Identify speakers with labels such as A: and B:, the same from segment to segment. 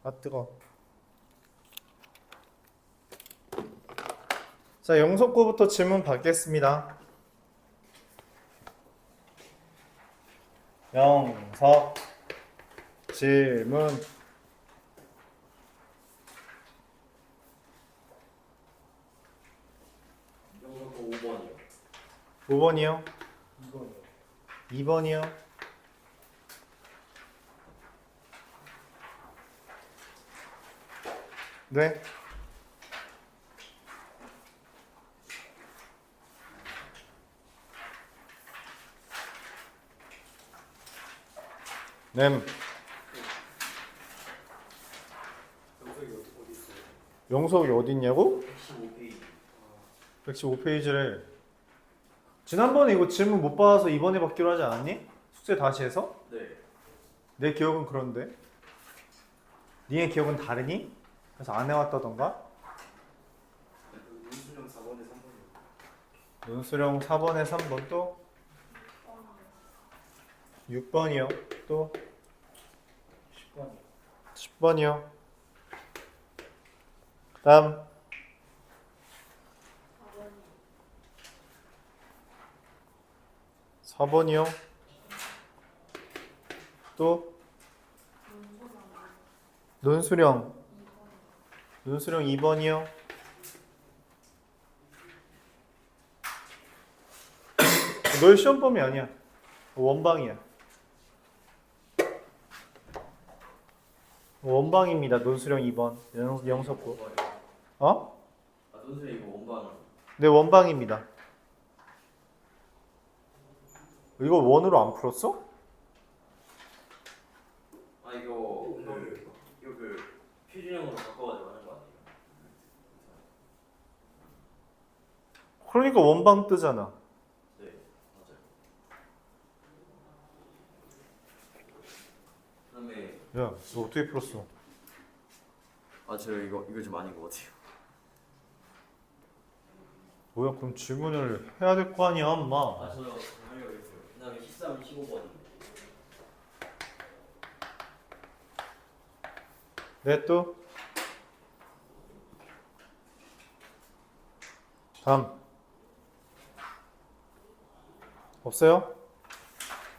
A: 아 뜨거. 자, 영석구부터 질문 받겠습니다. 영석 질문.
B: 영석고 5번이요.
A: 5번이요?
B: 2번이요.
A: 2번이요? 네. 램.
B: 영석이 어디 있어요?
A: 영석이 어디 있냐고?
B: 115페이지.
A: 115페이지를 지난번에 이거 질문 못 받아서 이번에 받기로 하지 않았니? 숙제 다시 해서?
B: 네.
A: 내 기억은 그런데 니의 기억은 다르니? 그래서 안 해왔다던가?
B: 윤수령 4번에 3번이요.
A: 논수령 4번에 3번 또 6번이요 또
B: 10번이요.
A: 10번이요 그 다음 4번이요 또 논수령 2번이요 너의 시험범위 아니야 원방이야 원방입니다 논수령 2번 영석고 어?
B: 아, 논수령 이거 원반.
A: 네 원방입니다 이거 원으로 안 풀었어?
B: 아, 이거 표준형으로 바꿔가지고 하는 거 아니에요?
A: 그러니까 원방 뜨잖아
B: 네, 맞아요. 그다음에
A: 야 너 어떻게 풀었어?
B: 저 이거 좀 아닌 것 같아요.
A: 뭐야 그럼 질문을 해야 될 거 아니야 엄마
B: 저는 하려고 했어요. 그다음에 13, 15번.
A: 네 또 다음 없어요?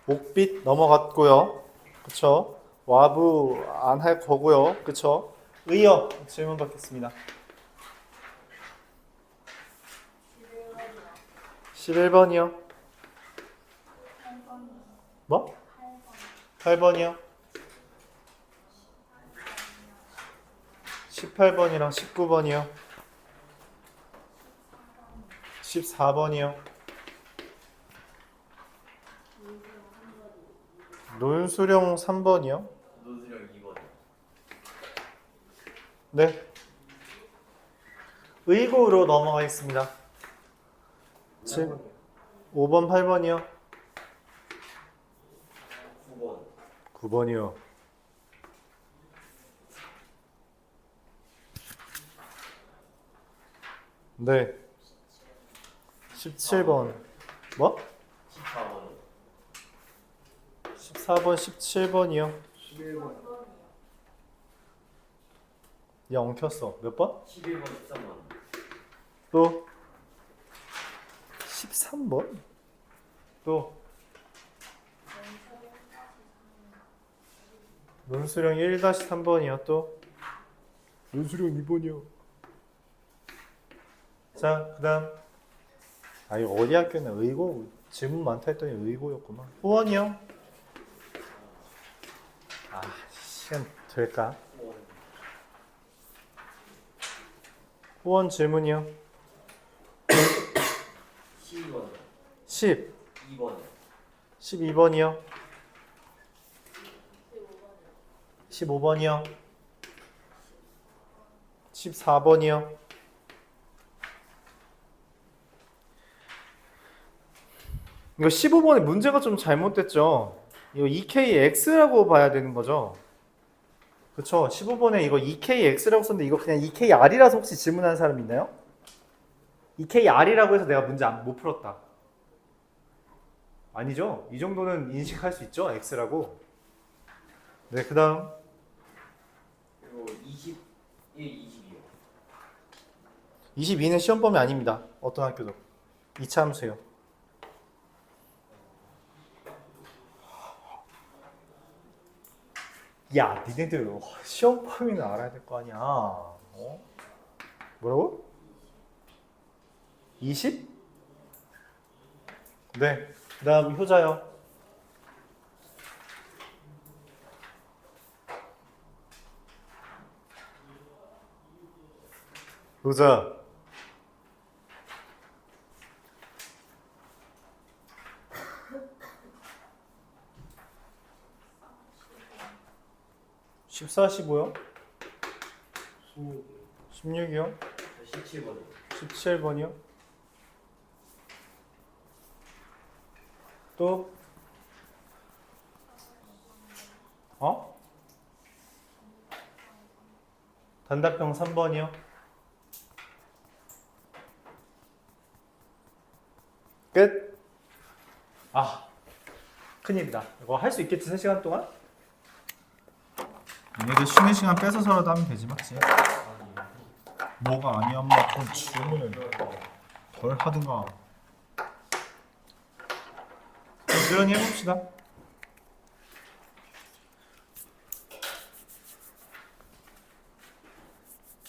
A: 옥빛 넘어갔고요 그쵸? 와부 안 할 거고요 그쵸? 의어 질문 받겠습니다 11번이요 뭐? 8번이요 18번이랑 19번이요 14번이요 논수령 3번이요
B: 논수령 2번.
A: 네 의고로 넘어가겠습니다 5번 8번이요
B: 9번.
A: 9번이요 네 17번 뭐?
B: 14번.
A: 14번 17번이요
B: 11번.
A: 야 엉켰어 몇 번?
B: 11번, 13번.
A: 또 13번? 또 논수령 1-3번이요 또 논수령 2번이요 자 그 다음 아 이거 어디 학교냐 의고 질문 많다 했더니 의고였구만 후원이요? 아 시간 될까? 후원 질문이요
B: 12번.
A: 10
B: 2번.
A: 12번이요 15번이요 14번이요 이거 15번에 문제가 좀 잘못됐죠 이거 EKX라고 봐야 되는 거죠 그쵸 15번에 이거 EKX라고 썼는데 이거 그냥 EKR이라서 혹시 질문하는 사람 있나요? EKR이라고 해서 내가 문제 못 풀었다 아니죠 이 정도는 인식할 수 있죠 X라고 네 그 다음
B: 그리고 21, 22요.
A: 22는 시험 범위 아닙니다. 어떤 학교도. 이차함수요. 야, 니네들 시험 범위는 알아야 될 거 아니야. 어? 뭐라고? 20? 네. 그다음 효자요. 효자. (14, 15요) 16이요?
B: 17번이요.
A: 17번이요? 또? 어? 단답형 3번이요? 끝? 아, 큰일이다. 이거 할 수 있겠지, 3시간 동안? 얘네들 쉬는 시간 뺏어서라도 하면 되지, 맞지? 뭐가 아니야, 엄마. 그럼 질문을 덜 하든가. 부지런히 해봅시다.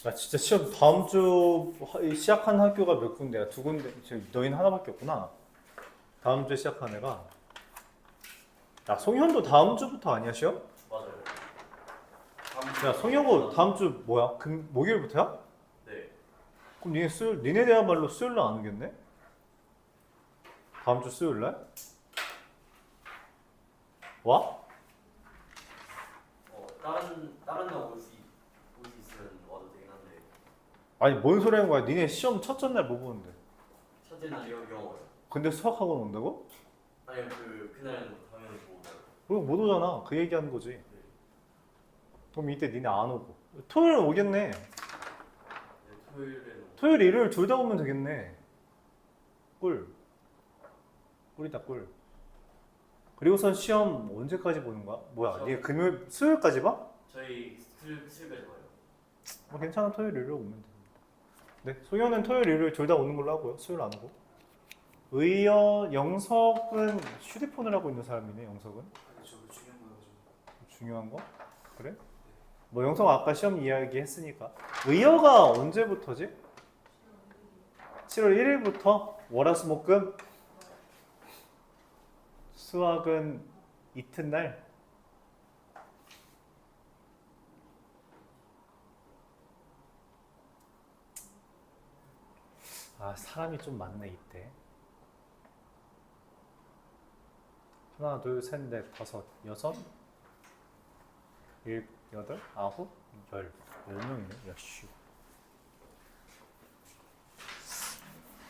A: 나 진짜 시험 다음 주 시작한 학교가 몇 군데야? 두 군데. 지금 너희는 하나밖에 없구나. 다음 주에 시작한 애가. 야, 송현도 다음 주부터 아니야, 시험?
B: 맞아요.
A: 야, 송현고 다음 주 뭐야? 목요일부터야?
B: 네.
A: 그럼 니네들야말로 수요일 날 안 오겠네? 다음 주 수요일 날? 와?
B: 다른 날 올 수 있으면 와도 되긴 한데
A: 아니, 뭔 소리 하는 거야? 니네 시험 첫째 날 뭐 보는데?
B: 첫째 날 영어요.
A: 근데 수학학원 온다고?
B: 아니요 그날은 당연히 못 와요.
A: 그럼 못 오잖아. 그 얘기하는 거지.
B: 네.
A: 그럼 이때 니네 안 오고. 토요일은 오겠네.
B: 네, 토요일에는
A: 토요일, 일요일 둘 다 오면 되겠네. 꿀. 꿀이다, 꿀. 그리고선 시험 언제까지 보는 거야? 뭐야,
B: 시험.
A: 니네 금요일, 수요일까지 봐?
B: 저희 수요일까지 와요.
A: 뭐 괜찮아, 토요일, 일요일 오면 됩니다. 네, 소연은 토요일, 일요일 둘 다 오는 걸로 하고요. 수요일 안 오고. 영석은 휴대폰을 하고 있는 사람이네, 영석은. 중요한 거? 그래? 뭐 영석 아까 시험 이야기 했으니까. 의여가 언제부터지? 7월 1일부터 월화수목금. 수학은 이튿날. 아, 사람이 좀 많네 이때. 하나, 둘, 셋, 넷, 다섯, 여섯, 일, 여덟, 아홉, 열. 10명이네. 야씨.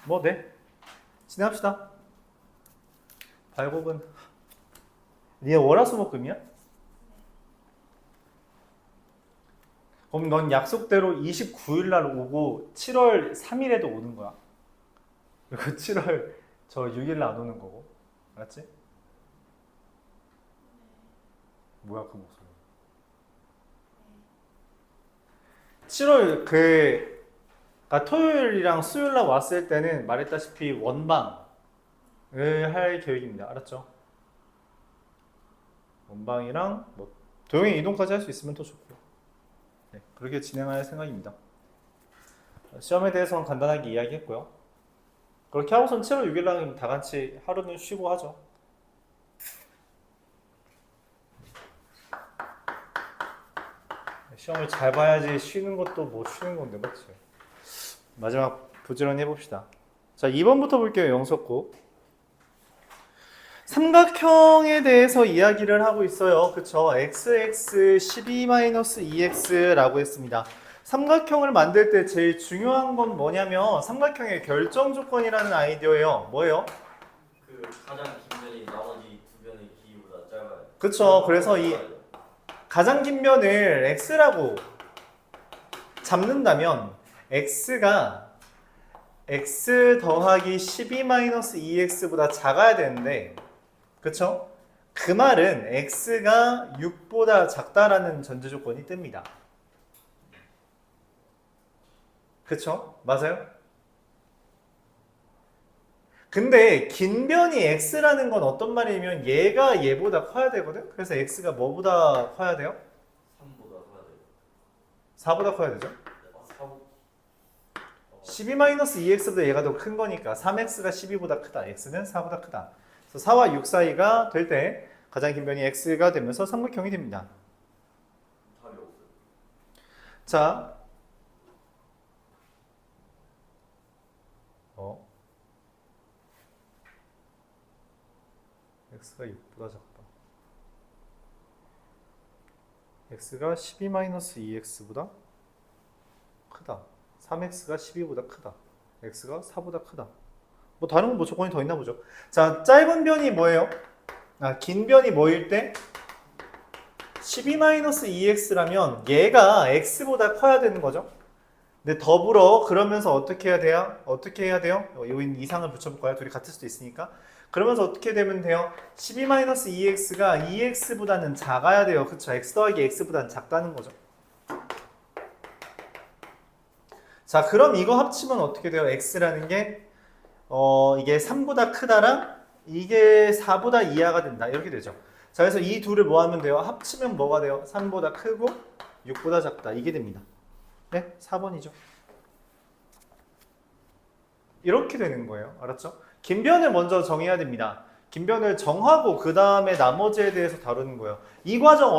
A: 뭐, 네. 진행합시다. 발곡은. 니네 월화수목금이야? 그럼 넌 약속대로 29일 날 오고 7월 3일에도 오는 거야. 그리고 7월 6일 날 안 오는 거고. 알았지? 뭐야 그 목소리. 7월 토요일이랑 수요일 날 왔을 때는 말했다시피 원방을 할 계획입니다. 알았죠? 원방이랑 뭐 도형의 이동까지 할 수 있으면 더 좋고. 네, 그렇게 진행할 생각입니다. 시험에 대해서는 간단하게 이야기했고요. 그렇게 하고선 7월 6일 날 다 같이 하루는 쉬고 하죠. 시험을 잘 봐야지 쉬는 것도 뭐 쉬는 건데 맞지? 마지막 부지런히 해봅시다. 자, 2번부터 볼게요. 영석고. 삼각형에 대해서 이야기를 하고 있어요. 그쵸? xx 12-2x라고 했습니다. 삼각형을 만들 때 제일 중요한 건 뭐냐면 삼각형의 결정 조건이라는 아이디어예요. 뭐예요?
B: 그 가장 긴 면이 나머지 두 변의 길이보다 짧아요.
A: 그쵸? 그래서 이 가장 긴 면을 x라고 잡는다면 x가 x 더하기 12-2x보다 작아야 되는데, 그쵸? 그 말은 x가 6보다 작다라는 전제 조건이 뜹니다. 그쵸? 맞아요? 근데 긴 변이 x라는 건 어떤 말이냐면 얘가 얘보다 커야 되거든? 그래서 x가 뭐보다 커야 돼요?
B: 3보다 커야 돼요.
A: 4보다 커야 되죠?
B: 4보
A: 12-2x보다 얘가 더 큰 거니까 3x가 12보다 크다. x는 4보다 크다. 그래서 4와 6 사이가 될 때 가장 긴 변이 x가 되면서 삼각형이 됩니다.
B: 답이 없어요.
A: 자, x가 6보다 작다. x가 12-2x보다 크다. 3x가 12보다 크다. x가 4보다 크다. 뭐 다른 뭐 조건이 더 있나 보죠. 자, 짧은 변이 뭐예요? 긴 변이 뭐일 때? 12-2x라면 얘가 x보다 커야 되는 거죠. 근데 더불어 그러면서 어떻게 해야 돼요? 어떻게 해야 돼요? 여기 이상을 붙여볼까요? 둘이 같을 수도 있으니까. 그러면서 어떻게 되면 돼요? 12-2x가 2x보다는 작아야 돼요. 그쵸? x 더하기 x보다는 작다는 거죠. 자, 그럼 이거 합치면 어떻게 돼요? x라는 게 이게 3보다 크다랑 이게 4보다 이하가 된다. 이렇게 되죠. 자, 그래서 이 둘을 뭐 하면 돼요? 합치면 뭐가 돼요? 3보다 크고 6보다 작다. 이게 됩니다. 네? 4번이죠. 이렇게 되는 거예요. 알았죠? 긴 변을 먼저 정해야 됩니다. 긴 변을 정하고 그 다음에 나머지에 대해서 다루는 거예요. 이 과정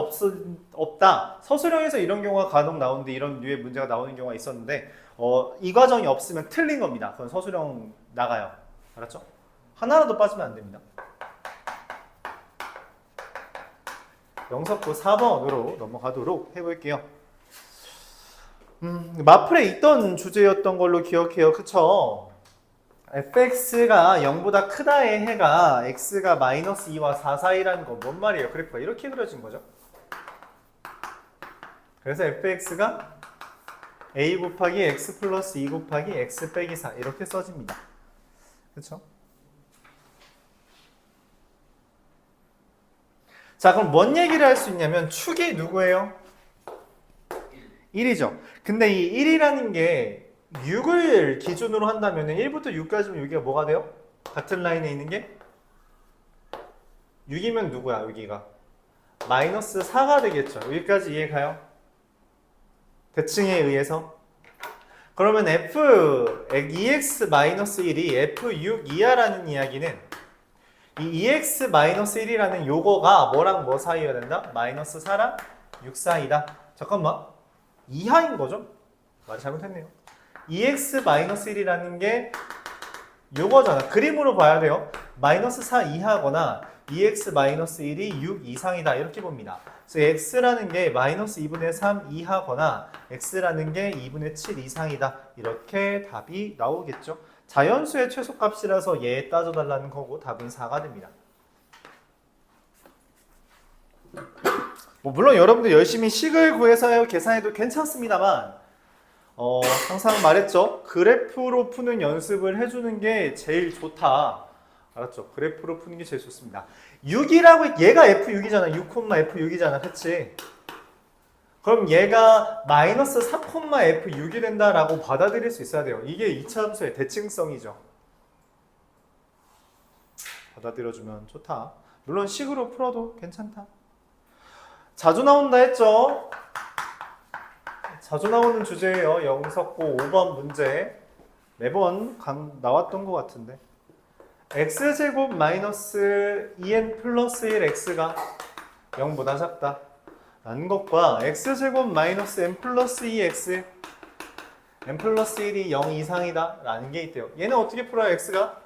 A: 없다. 서술형에서 이런 경우가 간혹 나오는데 이런 류의 문제가 나오는 경우가 있었는데 이 과정이 없으면 틀린 겁니다. 그건 서술형 나가요. 알았죠? 하나라도 빠지면 안 됩니다. 영석부 4번으로 넘어가도록 해볼게요. 마플에 있던 주제였던 걸로 기억해요. 그쵸? fx가 0보다 크다의 해가 x가 마이너스 2와 4 사이라는 건 뭔 말이에요? 그래프가 이렇게 그려진 거죠. 그래서 fx가 a 곱하기 x 플러스 2 곱하기 x 빼기 4 이렇게 써집니다. 그쵸? 자, 그럼 뭔 얘기를 할 수 있냐면 축이 누구예요? 1이죠. 근데 이 1이라는 게 6을 기준으로 한다면 1부터 6까지면 여기가 뭐가 돼요? 같은 라인에 있는 게 6이면 누구야? 여기가 마이너스 4가 되겠죠. 여기까지 이해가요? 대칭에 의해서. 그러면 f 2x-1이 f6 이하라는 이야기는 이 2x-1이라는 요거가 뭐랑 뭐 사이여야 된다? 마이너스 4랑 6 사이다. 잠깐만. 이하인 거죠? 말이 잘못했네요. 2x-1이라는 게 요거잖아. 그림으로 봐야 돼요. 마이너스 4 이하거나 2x-1이 6 이상이다. 이렇게 봅니다. 그래서 x라는 게 마이너스 2분의 3 이하거나 x라는 게 2분의 7 이상이다. 이렇게 답이 나오겠죠. 자연수의 최소값이라서 얘 따져달라는 거고 답은 4가 됩니다. 뭐 물론 여러분들 열심히 식을 구해서 계산해도 괜찮습니다만 항상 말했죠. 그래프로 푸는 연습을 해주는 게 제일 좋다. 알았죠? 그래프로 푸는 게 제일 좋습니다. 6이라고 얘가 F6이잖아. 6, F6이잖아. 그치? 그럼 얘가 마이너스 4, F6이 된다라고 받아들일 수 있어야 돼요. 이게 2차 함수의 대칭성이죠. 받아들여주면 좋다. 물론 식으로 풀어도 괜찮다. 자주 나온다 했죠? 자주 나오는 주제예요. 영석고 5번 문제. 매번 나왔던 것 같은데. x제곱 마이너스 2n 플러스 1x가 0보다 작다 라는 것과 x제곱 마이너스 n 플러스 2x n 플러스 1이 0 이상이다 라는 게 있대요. 얘는 어떻게 풀어요? x가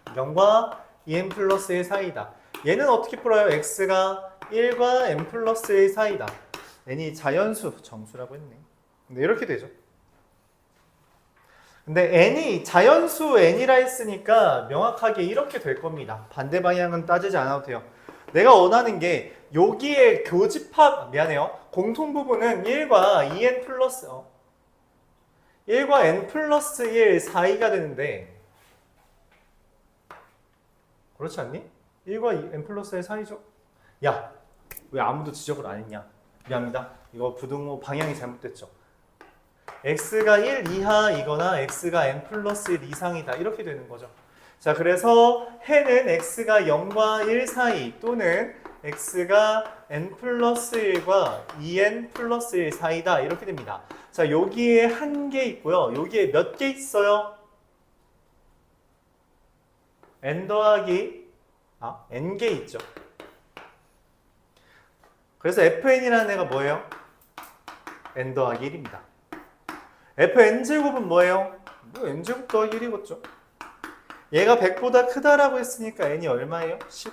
A: 0과 2n 플러스 1 사이다. 얘는 어떻게 풀어요? x가 1과 n 플러스 1 사이다. n이 자연수, 정수라고 했네. 근데 이렇게 되죠. 근데 n이 자연수 n이라 했으니까 명확하게 이렇게 될 겁니다. 반대 방향은 따지지 않아도 돼요. 내가 원하는 게 여기에 교집합, 미안해요. 공통 부분은 1과 2n 플러스 1과 n 플러스 1 사이가 되는데 그렇지 않니? 1과 n 플러스 1 사이죠? 야, 왜 아무도 지적을 안 했냐? 미안합니다. 이거 부등호 방향이 잘못됐죠. x가 1 이하이거나 x가 n 플러스 1 이상이다. 이렇게 되는 거죠. 자, 그래서 해는 x가 0과 1 사이 또는 x가 n 플러스 1과 2n 플러스 1 사이다. 이렇게 됩니다. 자, 여기에 한 개 있고요. 여기에 몇 개 있어요? n 더하기 n개 있죠. 그래서 fn이라는 애가 뭐예요? n 더하기 1입니다. fn제곱은 뭐예요? 뭐 n제곱 더하기 1이겠죠. 얘가 100보다 크다라고 했으니까 n이 얼마예요? 10.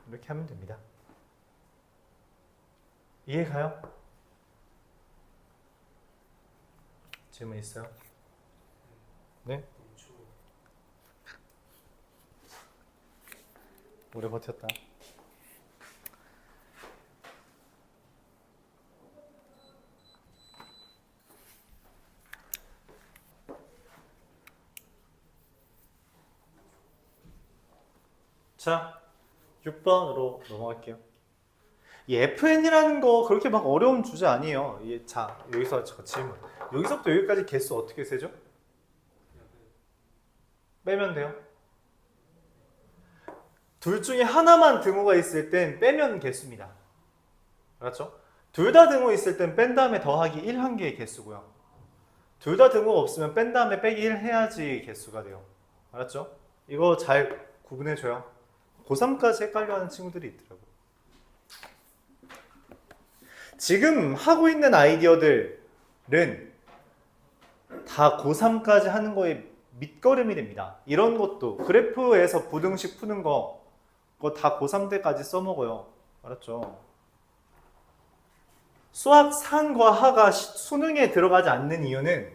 A: 이렇게 하면 됩니다. 이해가요? 질문 있어요? 네? 오래 버텼다. 자, 6번으로 넘어갈게요. 이 FN이라는 거 그렇게 막 어려운 주제 아니에요. 자, 여기서 저 질문. 여기서부터 여기까지 개수 어떻게 세죠? 빼면 돼요. 둘 중에 하나만 등호가 있을 땐 빼면 개수입니다. 알았죠? 둘 다 등호 있을 땐 뺀 다음에 더하기 1 한 개의 개수고요. 둘 다 등호가 없으면 뺀 다음에 빼기 1 해야지 개수가 돼요. 알았죠? 이거 잘 구분해줘요. 고3까지 헷갈려하는 친구들이 있더라고. 지금 하고 있는 아이디어들은 다 고3까지 하는 거에 밑거름이 됩니다. 이런 것도 그래프에서 부등식 푸는 거 그거 다 고3 때까지 써먹어요. 알았죠? 수학 상과 하가 수능에 들어가지 않는 이유는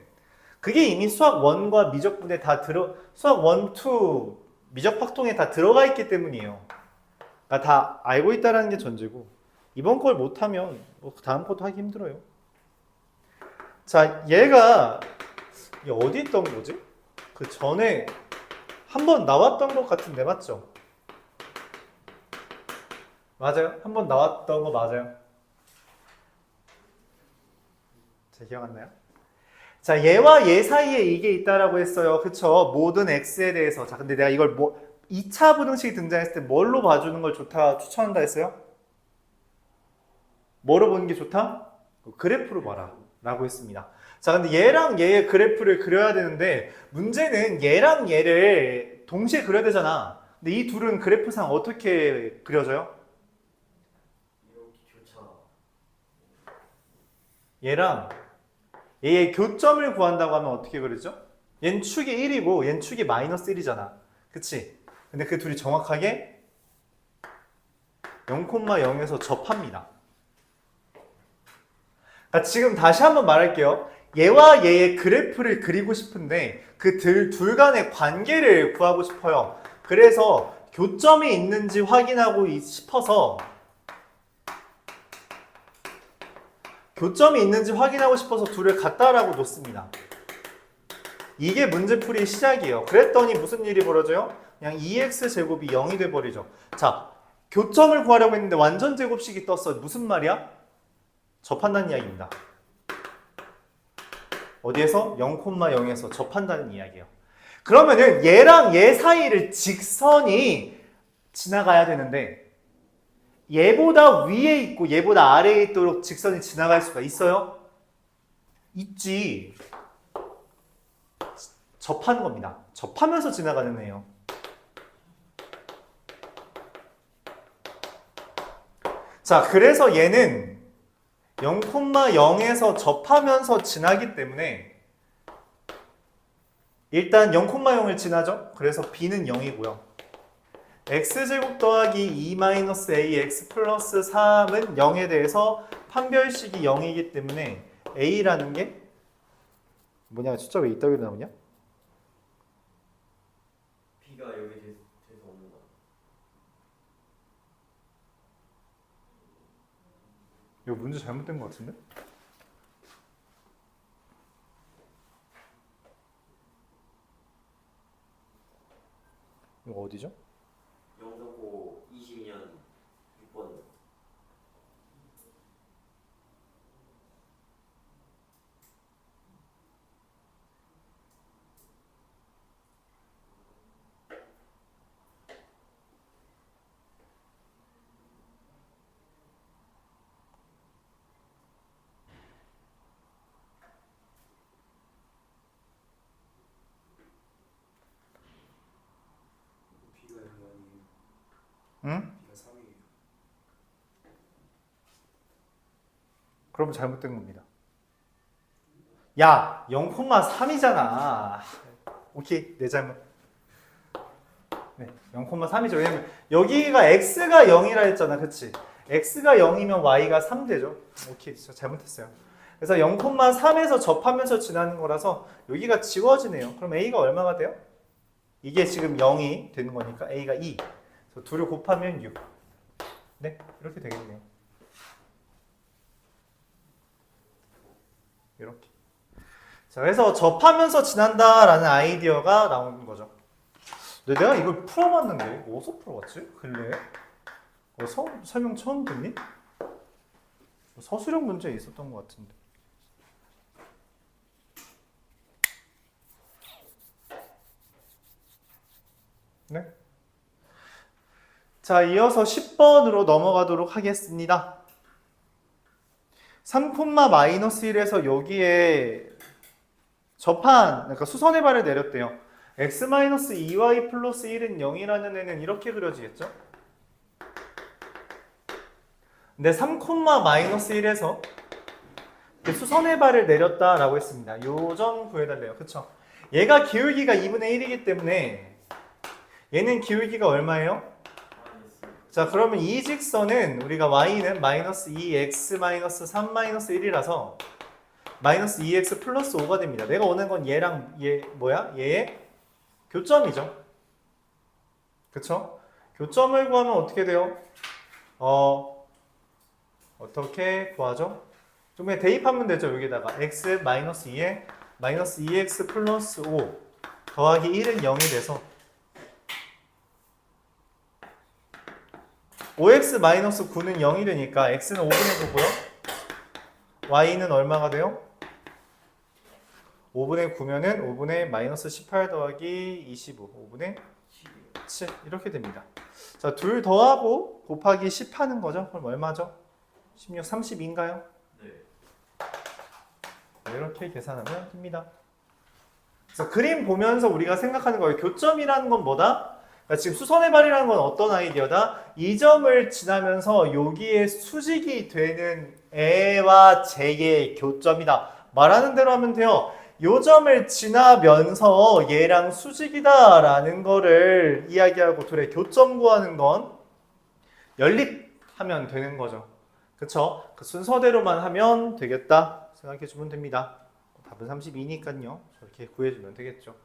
A: 그게 이미 수학 1과 미적분에 수학 1, 2 미적 확통에 다 들어가 있기 때문이에요. 그러니까 다 알고 있다는 게 전제고 이번 걸 못하면 다음 것도 하기 힘들어요. 자, 얘가 어디 있던 거지? 그 전에 한번 나왔던 것 같은데 맞죠? 맞아요? 한번 나왔던 거 맞아요? 자, 기억 안 나요? 자, 얘와 얘 사이에 이게 있다라고 했어요. 그쵸? 모든 x에 대해서. 자, 근데 내가 이걸 2차 부등식이 등장했을 때 뭘로 봐주는 걸 좋다 추천한다 했어요? 뭐로 보는 게 좋다? 그래프로 봐라 라고 했습니다. 자, 근데 얘랑 얘의 그래프를 그려야 되는데 문제는 얘랑 얘를 동시에 그려야 되잖아. 근데 이 둘은 그래프상 어떻게 그려져요?
B: 이렇게 교차.
A: 얘랑 얘의 교점을 구한다고 하면 어떻게 그리죠? 얘는 축이 1이고 얘는 축이 마이너스 1이잖아. 그치? 근데 그 둘이 정확하게 0,0에서 접합니다. 그러니까 지금 다시 한번 말할게요. 얘와 얘의 그래프를 그리고 싶은데 그 둘 간의 관계를 구하고 싶어요. 그래서 교점이 있는지 확인하고 싶어서 둘을 갖다라고 놓습니다. 이게 문제풀이 시작이에요. 그랬더니 무슨 일이 벌어져요? 그냥 2x제곱이 0이 돼버리죠. 자, 교점을 구하려고 했는데 완전 제곱식이 떴어. 무슨 말이야? 접한다는 이야기입니다. 어디에서? 0,0에서 접한다는 이야기예요. 그러면은 얘랑 얘 사이를 직선이 지나가야 되는데 얘보다 위에 있고 얘보다 아래에 있도록 직선이 지나갈 수가 있어요? 있지. 접하는 겁니다. 접하면서 지나가는 애예요. 자, 그래서 얘는 0,0에서 접하면서 지나기 때문에 일단 0,0을 지나죠. 그래서 b는 0이고요. x제곱 더하기 2-ax 플러스 3은 0에 대해서 판별식이 0이기 때문에 a라는 게 뭐냐? 숫자 왜 이따위로 나오냐?
B: B가 여기 돼서 없는 거.
A: 이거 문제 잘못된 것 같은데? 이거 어디죠?
B: 영등고 22년 6번.
A: 응? 그러면 잘못된 겁니다. 야, 0,3이잖아. 오케이, 내 잘못. 네, 0,3이죠. 왜냐면 여기가 x가 0이라 했잖아, 그치? x가 0이면 y가 3 되죠. 오케이, 진짜 잘못했어요. 그래서 0,3에서 접하면서 지나는 거라서 여기가 지워지네요. 그럼 a가 얼마가 돼요? 이게 지금 0이 되는 거니까 a가 2. 그래서 둘을 곱하면 6. 네, 이렇게 되겠네요. 이렇게. 자, 그래서 접하면서 지난다라는 아이디어가 나오는 거죠. 근데 내가 이걸 풀어봤는데 어디서 풀어봤지? 근래에? 설명 처음 듣니? 서술형 문제에 있었던 것 같은데. 네? 자, 이어서 10번으로 넘어가도록 하겠습니다. 3,-1에서 여기에 접한, 그러니까 수선의 발을 내렸대요. x-2y 플러스 1은 0이라는 애는 이렇게 그려지겠죠? 근데 3,-1에서 수선의 발을 내렸다라고 했습니다. 요 점 구해달래요. 그쵸? 얘가 기울기가 2분의 1이기 때문에 얘는 기울기가 얼마예요? 자, 그러면 이 직선은 우리가 y는 마이너스 2x 마이너스 3 마이너스 1이라서 마이너스 2x 플러스 5가 됩니다. 내가 원하는 건 얘랑 얘 뭐야? 얘의 교점이죠. 그쵸? 교점을 구하면 어떻게 돼요? 어떻게 구하죠? 좀 그냥 대입하면 되죠. 여기다가 x 마이너스 2에 마이너스 2x 플러스 5 더하기 1은 0이 돼서 5x 마이너스 9는 0이 되니까 x는 5분의 9고요. y는 얼마가 돼요? 5분의 9면은 5분의 마이너스 18 더하기 25 5분의 7 이렇게 됩니다. 자, 둘 더하고 곱하기 10 하는 거죠. 그럼 얼마죠? 16, 32인가요?
B: 네.
A: 이렇게 계산하면 됩니다. 그래서 그림 보면서 우리가 생각하는 거예요. 교점이라는 건 뭐다? 그러니까 지금 수선의 발이라는 건 어떤 아이디어다? 이 점을 지나면서 여기에 수직이 되는 애와 쟤의 교점이다. 말하는 대로 하면 돼요. 요 점을 지나면서 얘랑 수직이다라는 거를 이야기하고 둘의 교점 구하는 건 연립하면 되는 거죠. 그쵸? 그 순서대로만 하면 되겠다 생각해 주면 됩니다. 답은 32니까요. 저렇게 구해주면 되겠죠.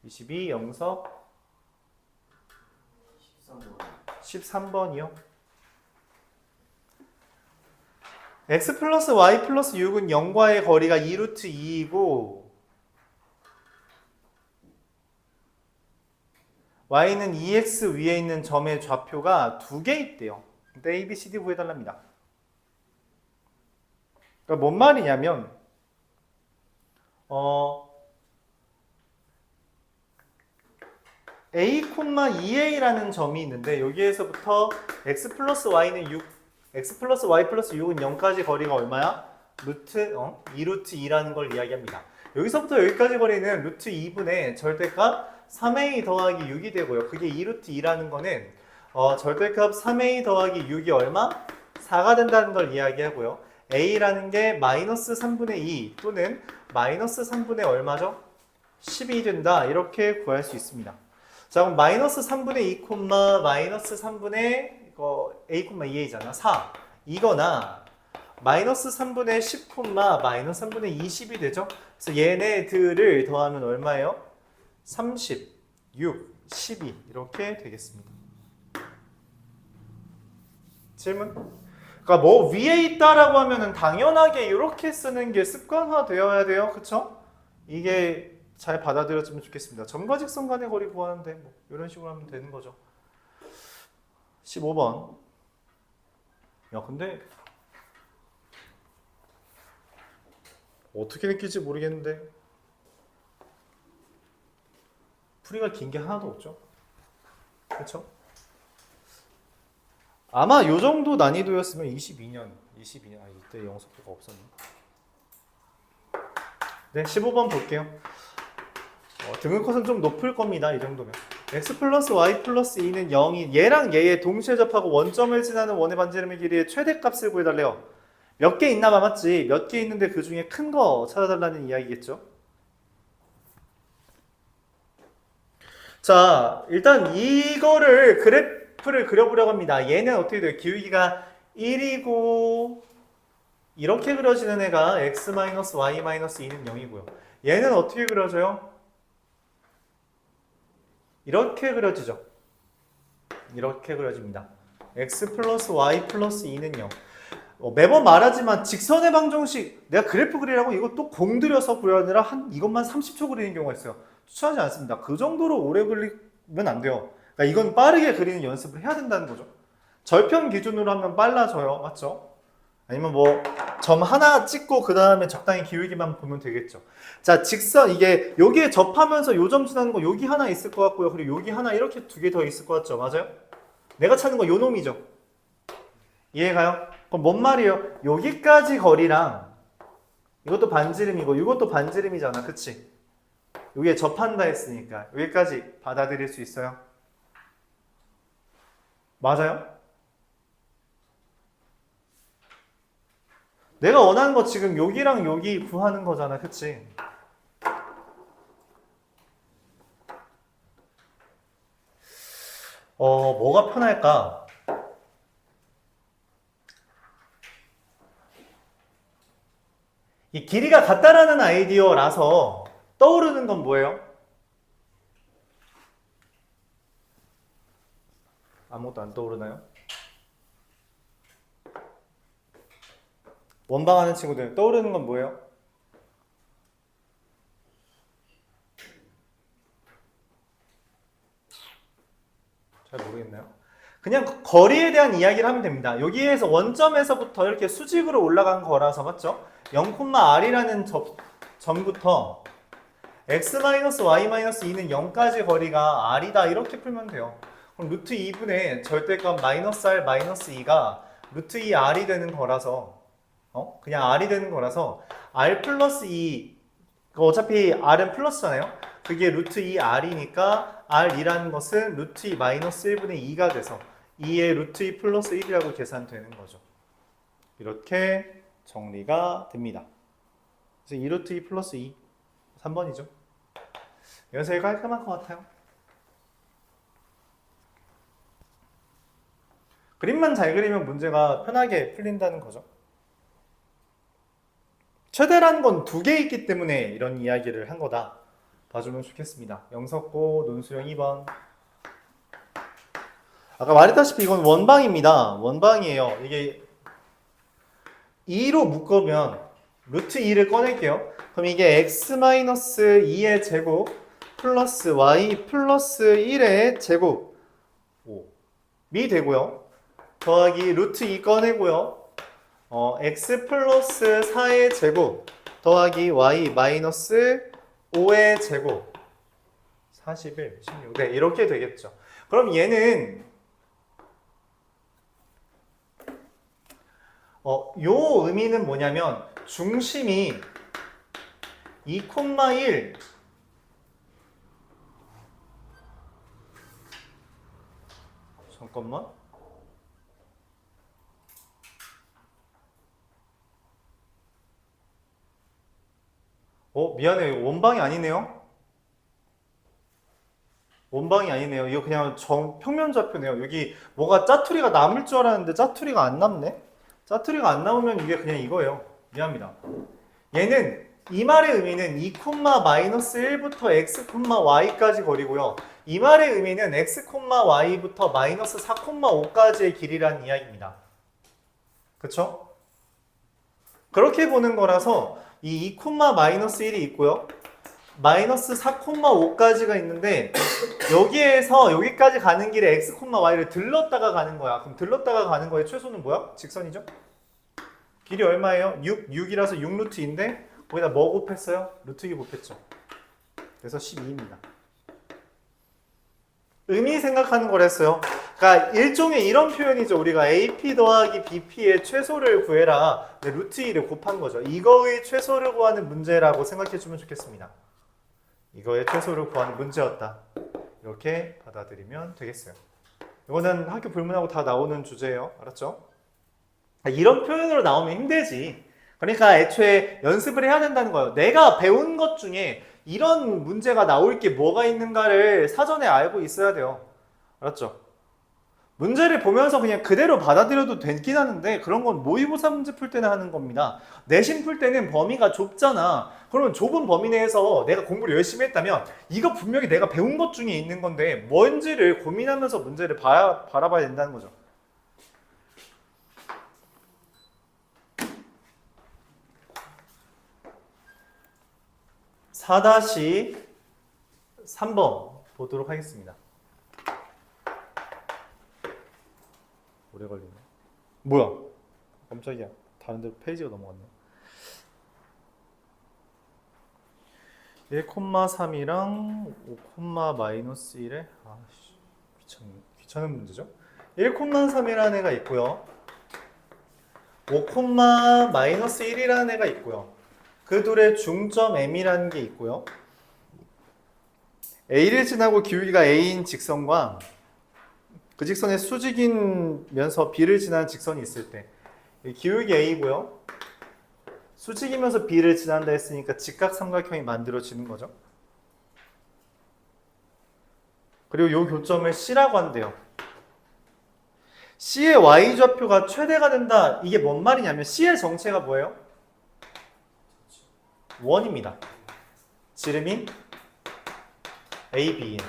A: 22 영석 13번이요. x 플러스 y 플러스 6은 0과의 거리가 2루트 2이고 y는 2x 위에 있는 점의 좌표가 2개 있대요. 근데 a, b, c, d 구해달랍니다. 그러니까 뭔 말이냐면 a, 2a라는 점이 있는데 여기에서부터 x 플러스 y는 6, x 플러스 y 플러스 6은 0까지 거리가 얼마야? 2루트 2라는 걸 이야기합니다. 여기서부터 여기까지 거리는 루트 2분의 절대값 3a 더하기 6이 되고요. 그게 2루트 2라는 거는 절대값 3a 더하기 6이 얼마? 4가 된다는 걸 이야기하고요. a라는 게 마이너스 3분의 2 또는 마이너스 3분의 얼마죠? 10이 된다. 이렇게 구할 수 있습니다. 자, 그럼 마이너스 3분의 2, 마이너스 3분의 a, 2a잖아. 4. 이거나 마이너스 3분의 10, 마이너스 3분의 20이 되죠. 그래서 얘네들을 더하면 얼마예요? 30, 6, 12 이렇게 되겠습니다. 질문? 그러니까 뭐 위에 있다라고 하면은 당연하게 이렇게 쓰는 게 습관화 되어야 돼요. 그쵸? 이게 잘 받아들여지면 좋겠습니다. 점과 직선 간의 거리 구하는데 뭐 이런 식으로 하면 되는 거죠. 15번. 야, 근데 어떻게 느낄지 모르겠는데 풀이가 긴 게 하나도 없죠. 그렇죠? 아마 요 정도 난이도였으면 22년 이때 영석표가 없었네. 네, 15번 볼게요. 등급 컷은 좀 높을 겁니다. 이 정도면. x 플러스 y 플러스 2는 0이 얘랑 얘의 동시에 접하고 원점을 지나는 원의 반지름의 길이의 최대값을 구해달래요. 몇 개 있나 봐, 맞지? 몇 개 있는데 그 중에 큰 거 찾아달라는 이야기겠죠? 자, 일단 이거를 그래프를 그려보려고 합니다. 얘는 어떻게 돼요? 기울기가 1이고 이렇게 그려지는 애가 x-y-2는 0이고요. 얘는 어떻게 그려져요? 이렇게 그려지죠. 이렇게 그려집니다. x 플러스 y 플러스 2는 0. 매번 말하지만 직선의 방정식 내가 그래프 그리라고 이거 또 공들여서 그려야 한 이것만 30초 그리는 경우가 있어요. 추천하지 않습니다. 그 정도로 오래 그리면 안 돼요. 그러니까 이건 빠르게 그리는 연습을 해야 된다는 거죠. 절편 기준으로 하면 빨라져요. 맞죠? 아니면 뭐 점 하나 찍고 그 다음에 적당히 기울기만 보면 되겠죠. 자, 직선 이게 여기에 접하면서 요점 지나는 거 여기 하나 있을 것 같고요. 그리고 여기 하나 이렇게 두 개 더 있을 것 같죠. 맞아요? 내가 찾는 거 요 놈이죠. 이해가요? 그럼 뭔 말이에요? 여기까지 거리랑 이것도 반지름이고 이것도 반지름이잖아. 그치? 여기에 접한다 했으니까 여기까지 받아들일 수 있어요? 맞아요? 내가 원하는 거 지금 여기랑 여기 구하는 거잖아. 그치? 뭐가 편할까? 이 길이가 같다라는 아이디어라서 떠오르는 건 뭐예요? 아무것도 안 떠오르나요? 원방하는 친구들 떠오르는 건 뭐예요? 잘 모르겠나요? 그냥 거리에 대한 이야기를 하면 됩니다. 여기에서 원점에서부터 이렇게 수직으로 올라간 거라서 맞죠? 0,r이라는 점부터 x-y-2는 0까지 거리가 r이다 이렇게 풀면 돼요. 그럼 루트 2분의 절대값 -r 마이너스 2가 루트 2r이 되는 거라서 그냥 r이 되는 거라서 r 플러스 2 어차피 r은 플러스잖아요. 그게 루트 2r이니까 r이라는 것은 루트 2 마이너스 1분의 2가 돼서 2의 루트 2 플러스 1이라고 계산되는 거죠. 이렇게 정리가 됩니다. 그래서 2 루트 2 플러스 2 3번이죠. 이건 제일 깔끔한 것 같아요. 그림만 잘 그리면 문제가 편하게 풀린다는 거죠. 최대라는 건 두 개 있기 때문에 이런 이야기를 한 거다 봐주면 좋겠습니다. 영석고 논수령 2번. 아까 말했다시피 이건 원방입니다. 원방이에요. 이게 2로 묶으면 루트 2를 꺼낼게요. 그럼 이게 x-2의 제곱 플러스 y 플러스 1의 제곱이 되고요. 더하기 루트 2 꺼내고요. x 플러스 4의 제곱 더하기 y 마이너스 5의 제곱 41, 16. 네, 이렇게 되겠죠. 그럼 얘는 요 의미는 뭐냐면 중심이 2,1 잠깐만. 미안해요. 원방이 아니네요. 원방이 아니네요. 이거 그냥 평면 좌표네요. 여기 뭐가 짜투리가 남을 줄 알았는데 짜투리가 안 남네. 짜투리가 안 나오면 이게 그냥 이거예요. 미안합니다. 얘는 이 말의 의미는 2,-1부터 x,y까지 거리고요. 이 말의 의미는 x,y부터 마이너스 4,5까지의 길이라는 이야기입니다. 그쵸? 그렇게 보는 거라서 이 2,-1이 있고요. 마이너스 4,5까지가 있는데 여기에서 여기까지 가는 길에 x, y를 들렀다가 가는 거야. 그럼 들렀다가 가는 거의 최소는 뭐야? 직선이죠? 길이 얼마예요? 6이라서 6루트인데 거기다 뭐 곱했어요? 루트 2 곱했죠. 그래서 12입니다. 의미 생각하는 거랬어요. 그러니까 일종의 이런 표현이죠. 우리가 AP 더하기 BP의 최소를 구해라. 루트 2를 곱한 거죠. 이거의 최소를 구하는 문제라고 생각해 주면 좋겠습니다. 이거의 최소를 구하는 문제였다. 이렇게 받아들이면 되겠어요. 이거는 학교 불문하고 다 나오는 주제예요. 알았죠? 이런 표현으로 나오면 힘들지. 그러니까 애초에 연습을 해야 된다는 거예요. 내가 배운 것 중에 이런 문제가 나올 게 뭐가 있는가를 사전에 알고 있어야 돼요. 알았죠? 문제를 보면서 그냥 그대로 받아들여도 되긴 하는데 그런 건 모의고사 문제 풀 때는 하는 겁니다. 내신 풀 때는 범위가 좁잖아. 그러면 좁은 범위 내에서 내가 공부를 열심히 했다면 이거 분명히 내가 배운 것 중에 있는 건데 뭔지를 고민하면서 문제를 바라봐야 된다는 거죠. (4-3번) 보도록 하겠습니다. 오래 걸리네. 뭐야? 깜짝이야. 다른 데로 페이지가 넘어갔네. 1,3이랑 5,-1에 귀찮은 문제죠. 1,3이라는 애가 있고요. 5,-1이라는 애가 있고요. 그 둘의 중점 M이라는 게 있고요. A를 지나고 기울기가 A인 직선과 그 직선에 수직이면서 B를 지나는 직선이 있을 때 기울기 A고요. 수직이면서 B를 지난다 했으니까 직각삼각형이 만들어지는 거죠. 그리고 이 교점을 C라고 한대요. C의 Y좌표가 최대가 된다. 이게 뭔 말이냐면 C의 정체가 뭐예요? 원입니다. 지름인 AB인.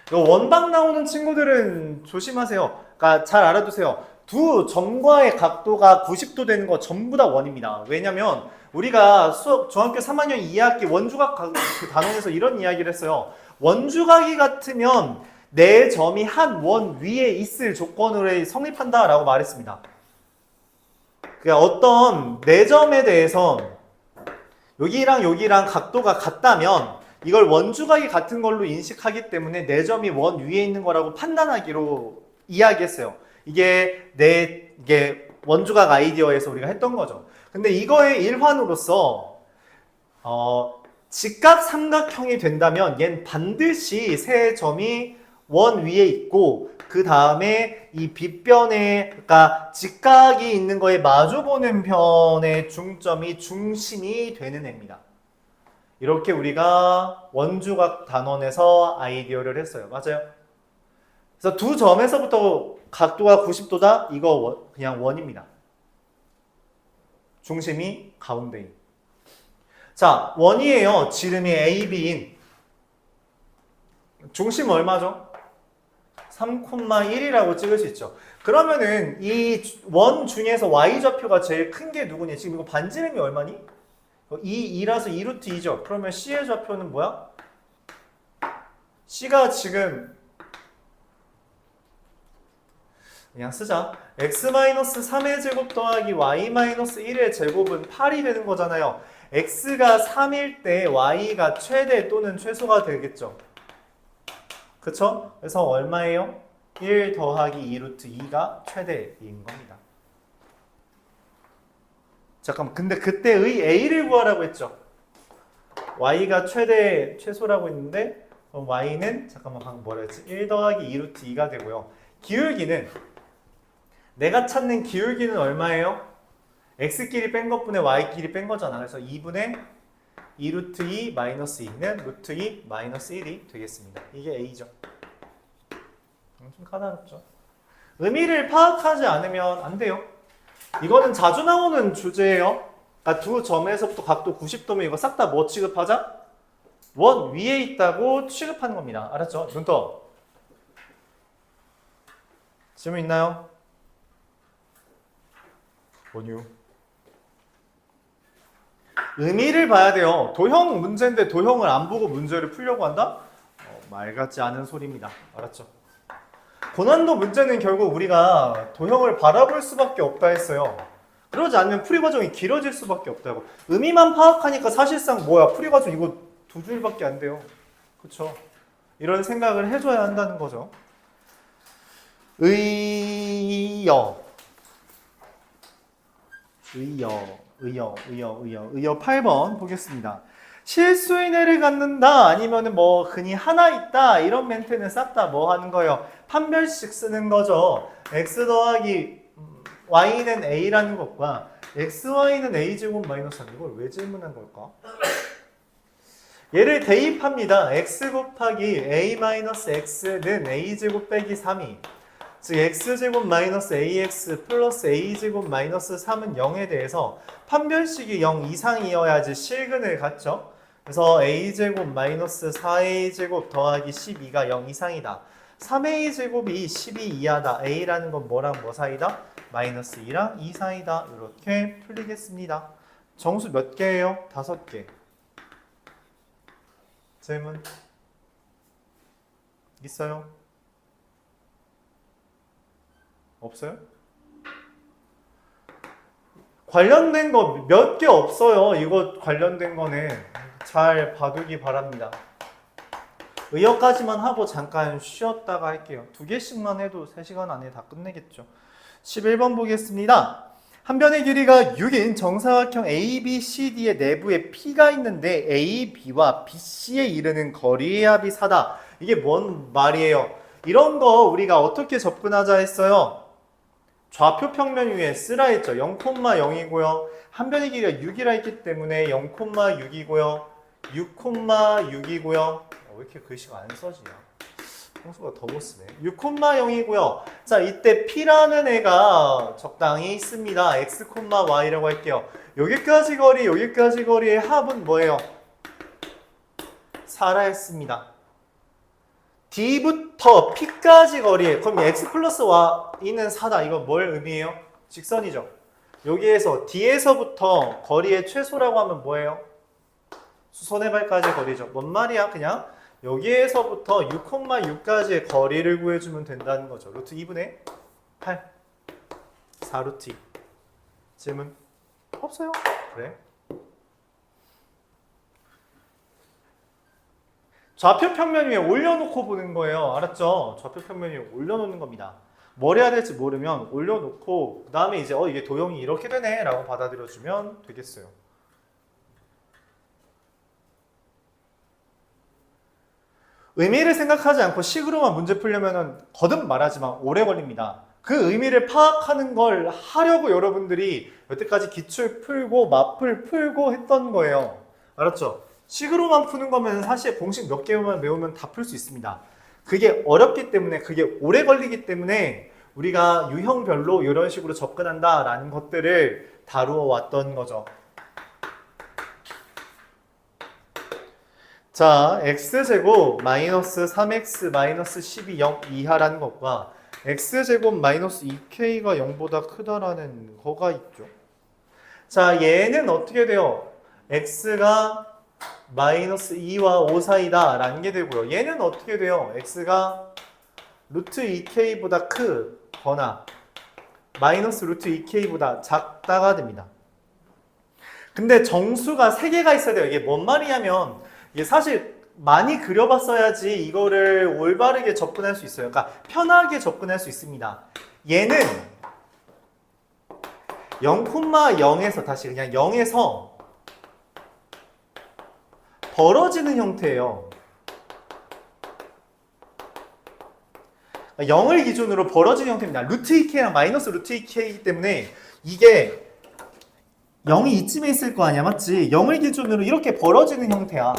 A: 이거 원박 나오는 친구들은 조심하세요. 그러니까 잘 알아두세요. 두 점과의 각도가 90도 되는 거 전부 다 원입니다. 왜냐면 우리가 중학교 3학년 2학기 원주각 그 단원에서 이런 이야기를 했어요. 원주각이 같으면 내 점이 한 원 위에 있을 조건으로 성립한다 라고 말했습니다. 그러니까 어떤 네 점에 대해서 여기랑 여기랑 각도가 같다면 이걸 원주각이 같은 걸로 인식하기 때문에 네 점이 원 위에 있는 거라고 판단하기로 이야기했어요. 이게 원주각 아이디어에서 우리가 했던 거죠. 근데 이거의 일환으로서 직각 삼각형이 된다면 얜 반드시 세 점이 원 위에 있고 그 다음에 이 빗변에 그러니까 직각이 있는 거에 마주보는 편의 중점이 중심이 되는 애입니다. 이렇게 우리가 원주각 단원에서 아이디어를 했어요. 맞아요? 그래서 두 점에서부터 각도가 90도다? 이거 그냥 원입니다. 중심이 가운데인. 자, 원이에요. 지름이 AB인. 중심 얼마죠? 3,1이라고 찍을 수 있죠. 그러면은 이 원 중에서 Y좌표가 제일 큰 게 누구니? 지금 이거 반지름이 얼마니? 2라서 2루트 2죠. 그러면 C의 좌표는 뭐야? C가 지금 그냥 쓰자. x-3의 제곱 더하기 y-1의 제곱은 8이 되는 거잖아요. x가 3일 때 y가 최대 또는 최소가 되겠죠. 그쵸? 그래서 얼마예요? 1 더하기 2루트 2가 최대인 겁니다. 잠깐만, 근데 그때의 a를 구하라고 했죠. y가 최대, 최소라고 했는데 그럼 y는 잠깐만 방금 뭐라 했지? 1 더하기 2루트 2가 되고요. 기울기는 내가 찾는 기울기는 얼마예요? x끼리 뺀 것분에 y끼리 뺀 거잖아. 그래서 2분의 2루트 2 마이너스 2는 루트 2 마이너스 1이 되겠습니다. 이게 a죠. 좀 까다롭죠. 의미를 파악하지 않으면 안 돼요. 이거는 자주 나오는 주제예요. 그러니까 두 점에서부터 각도 90도면 이거 싹 다 뭐 취급하자? 원 위에 있다고 취급하는 겁니다. 알았죠? 눈 떠. 질문 있나요? 뭐뉴? 의미를 봐야 돼요. 도형 문제인데 도형을 안 보고 문제를 풀려고 한다? 말 같지 않은 소리입니다. 알았죠? 고난도 문제는 결국 우리가 도형을 바라볼 수밖에 없다 했어요. 그러지 않으면 풀이 과정이 길어질 수밖에 없다고. 의미만 파악하니까 사실상 뭐야? 풀이 과정 이거 두 줄밖에 안 돼요. 그쵸? 이런 생각을 해줘야 한다는 거죠. 의여 8번 보겠습니다. 실수인해를 갖는다 아니면은 뭐 근이 하나 있다 이런 멘트는 싹 다 뭐 하는 거예요? 판별식 쓰는 거죠. x 더하기 y는 a라는 것과 xy는 a제곱 마이너스 3 이걸 왜 질문한 걸까? 얘를 대입합니다. x 곱하기 a 마이너스 x는 a제곱 빼기 3이 즉 x제곱 마이너스 ax 플러스 a제곱 마이너스 3은 0에 대해서 판별식이 0 이상이어야지 실근을 갖죠. 그래서 a제곱 마이너스 4a제곱 더하기 12가 0 이상이다. 3a제곱이 12 이하다. a라는 건 뭐랑 뭐 사이다? 마이너스 2랑 2 사이다. 이렇게 풀리겠습니다. 정수 몇 개예요? 5개. 질문 있어요? 없어요? 관련된 거 몇 개 없어요. 이거 관련된 거는 잘 봐두기 바랍니다. 의역까지만 하고 잠깐 쉬었다가 할게요. 2개씩만 해도 3시간 안에 다 끝내겠죠. 11번 보겠습니다. 한 변의 길이가 6인 정사각형 ABCD의 내부에 P가 있는데 AB와 BC에 이르는 거리의 합이 4다. 이게 뭔 말이에요? 이런 거 우리가 어떻게 접근하자 했어요? 좌표 평면 위에 쓰라 했죠. 0,0이고요. 한 변의 길이가 6이라 했기 때문에 0,6이고요. 6,6이고요. 왜 이렇게 글씨가 안 써지냐? 평소가 더 못 쓰네. 6,0이고요. 자, 이때 P라는 애가 적당히 있습니다. X, Y라고 할게요. 여기까지 거리, 여기까지 거리의 합은 뭐예요? 4라 했습니다. D부터 P까지 거리에 그럼 X 플러스 Y는 4다. 이거 뭘 의미해요? 직선이죠. 여기에서 D에서부터 거리의 최소라고 하면 뭐예요? 수선의 발까지 거리죠. 뭔 말이야? 그냥 여기에서부터 6,6까지의 거리를 구해주면 된다는 거죠. 루트 2분의 8 4루트 2 질문 없어요? 그래. 좌표 평면 위에 올려놓고 보는 거예요. 알았죠? 좌표 평면 위에 올려놓는 겁니다. 뭘 해야 될지 모르면 올려놓고 그 다음에 이제 이게 도형이 이렇게 되네 라고 받아들여주면 되겠어요. 의미를 생각하지 않고 식으로만 문제 풀려면 거듭 말하지만 오래 걸립니다. 그 의미를 파악하는 걸 하려고 여러분들이 여태까지 기출 풀고 마풀 풀고 했던 거예요. 알았죠? 식으로만 푸는 거면 사실 공식 몇 개만 외우면 다 풀 수 있습니다. 그게 어렵기 때문에 그게 오래 걸리기 때문에 우리가 유형별로 이런 식으로 접근한다라는 것들을 다루어 왔던 거죠. 자, x제곱 마이너스 3x 마이너스 12 0 이하라는 것과 x제곱 마이너스 2k가 0보다 크다라는 거가 있죠. 자, 얘는 어떻게 돼요? x가 마이너스 2와 5 사이다 라는 게 되고요. 얘는 어떻게 돼요? x가 루트 2k보다 크거나 마이너스 루트 2k보다 작다가 됩니다. 근데 정수가 3개가 있어야 돼요. 이게 뭔 말이냐면 이게 사실 많이 그려봤어야지 이거를 올바르게 접근할 수 있어요. 그러니까 편하게 접근할 수 있습니다. 얘는 0,0에서 다시 그냥 0에서 벌어지는 형태예요. 0을 기준으로 벌어지는 형태입니다. 루트 2k랑 마이너스 루트 2k이기 때문에 이게 0이 이쯤에 있을 거 아니야, 맞지? 0을 기준으로 이렇게 벌어지는 형태야.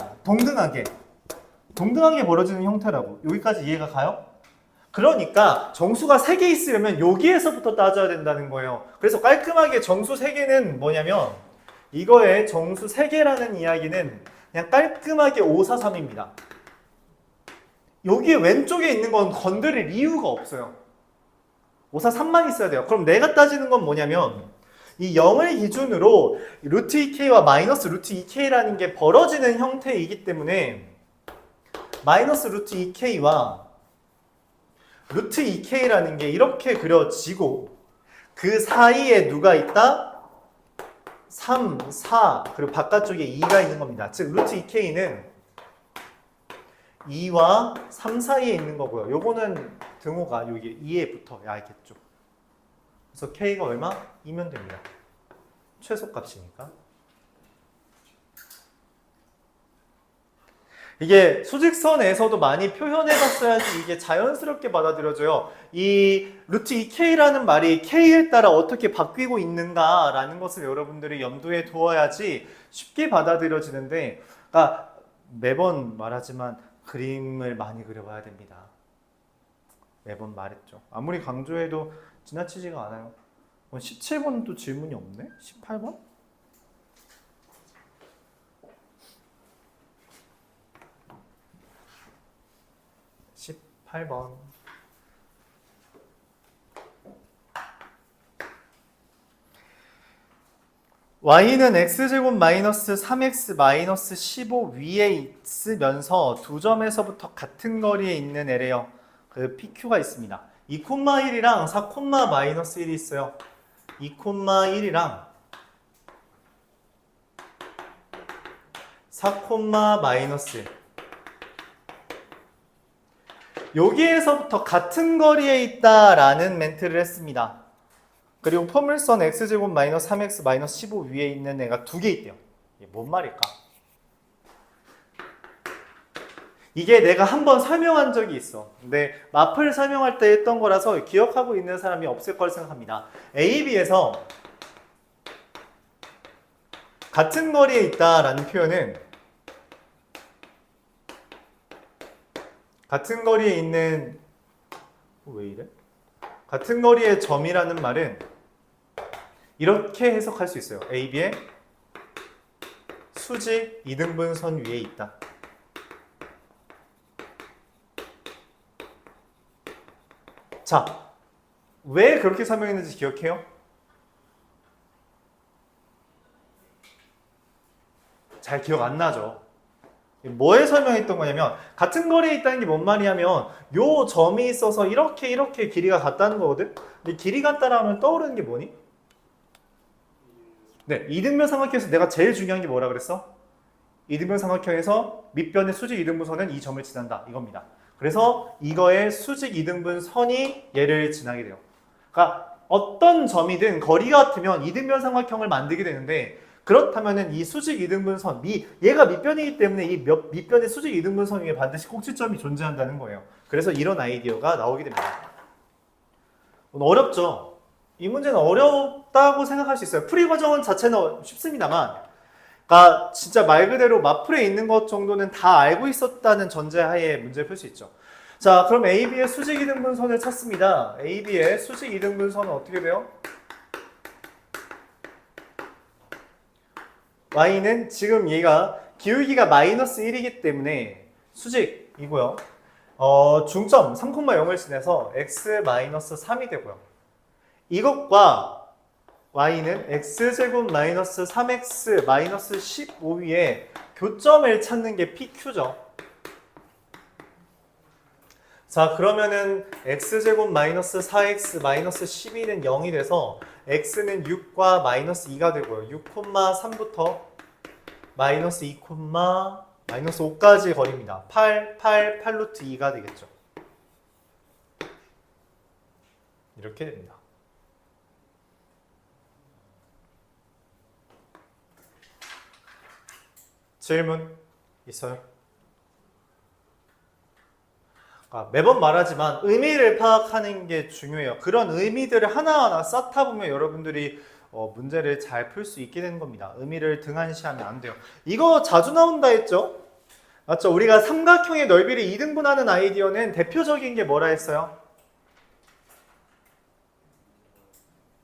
A: 동등하게 벌어지는 형태라고. 여기까지 이해가 가요? 그러니까 정수가 3개 있으려면 여기에서부터 따져야 된다는 거예요. 그래서 깔끔하게 정수 3개는 뭐냐면 이거의 정수 3개라는 이야기는 그냥 깔끔하게 5, 4, 3입니다. 여기 왼쪽에 있는 건 건드릴 이유가 없어요. 5, 4, 3만 있어야 돼요. 그럼 내가 따지는 건 뭐냐면 이 0을 기준으로 루트 2k와 마이너스 루트 2k라는 게 벌어지는 형태이기 때문에 마이너스 루트 2k와 루트 2k라는 게 이렇게 그려지고 그 사이에 누가 있다? 3, 4 그리고 바깥쪽에 2가 있는 겁니다. 즉 루트 2k는 2와 3 사이에 있는 거고요. 요거는 등호가 여기 2에 붙어야 있겠죠. 그래서 k가 얼마? 2면 됩니다. 최소값이니까. 이게 수직선에서도 많이 표현해봤어야지 이게 자연스럽게 받아들여져요. 이 루트 2k라는 말이 k에 따라 어떻게 바뀌고 있는가라는 것을 여러분들이 염두에 두어야지 쉽게 받아들여지는데, 그러니까 매번 말하지만 그림을 많이 그려봐야 됩니다. 매번 말했죠. 아무리 강조해도 지나치지가 않아요. 17번도 질문이 없네? 18번? 18번. y는 x제곱 마이너스 3x 마이너스 15 위에 있으면서 두 점에서부터 같은 거리에 있는 애래요. 그 PQ가 있습니다. 2,1이랑 4, 마이너스 1이 있어요. 2,1이랑 4, 마이너스 1. 여기에서부터 같은 거리에 있다라는 멘트를 했습니다. 그리고 포물선 x제곱 마이너스 3x 마이너스 15 위에 있는 애가 두 개 있대요. 이게 뭔 말일까? 이게 내가 한번 설명한 적이 있어. 근데 마플 설명할 때 했던 거라서 기억하고 있는 사람이 없을 걸 생각합니다. A, B에서 같은 거리에 있다라는 표현은 같은 거리에 있는, 왜 이래? 같은 거리의 점이라는 말은 이렇게 해석할 수 있어요. A, B의 수직 2등분선 위에 있다. 자, 왜 그렇게 설명했는지 기억해요? 잘 기억 안 나죠? 뭐에 설명했던 거냐면 같은 거리에 있다는 게 뭔 말이냐면 요 점이 있어서 이렇게 길이가 같다는 거거든? 근데 길이 같다라면 떠오르는 게 뭐니? 네, 이등변 삼각형에서 내가 제일 중요한 게 뭐라 그랬어? 이등변 삼각형에서 밑변의 수직 이등분선은 이 점을 지난다 이겁니다. 그래서 이거의 수직 이등분선이 얘를 지나게 돼요. 그러니까 어떤 점이든 거리가 같으면 이등변 삼각형을 만들게 되는데, 그렇다면은 이 수직 이등분선, 얘가 밑변이기 때문에 이 밑변의 수직 이등분선 위에 반드시 꼭지점이 존재한다는 거예요. 그래서 이런 아이디어가 나오게 됩니다. 어렵죠? 이 문제는 어렵다고 생각할 수 있어요. 풀이 과정은 자체는 쉽습니다만, 그러니까 진짜 말 그대로 마플에 있는 것 정도는 다 알고 있었다는 전제하에 문제를 풀 수 있죠. 자, 그럼 AB의 수직 이등분선을 찾습니다. AB의 수직 이등분선은 어떻게 돼요? y는 지금 얘가 기울기가 마이너스 1이기 때문에 수직이고요. 중점 3,0을 지내서 x 마이너스 3이 되고요. 이것과 y는 x제곱 마이너스 3x 마이너스 15 위에 교점을 찾는 게 PQ죠. 자, 그러면은 x제곱 마이너스 4x 마이너스 12는 0이 돼서 x는 6과 마이너스 2가 되고요. 6,3부터 마이너스 2, 마이너스 5까지 거리입니다. 8 루트 2가 되겠죠. 이렇게 됩니다. 질문 있어요? 매번 말하지만 의미를 파악하는 게 중요해요. 그런 의미들을 하나하나 쌓다 보면 여러분들이 문제를 잘 풀 수 있게 되는 겁니다. 의미를 등한시하면 안 돼요. 이거 자주 나온다 했죠? 맞죠? 우리가 삼각형의 넓이를 2등분하는 아이디어는 대표적인 게 뭐라 했어요?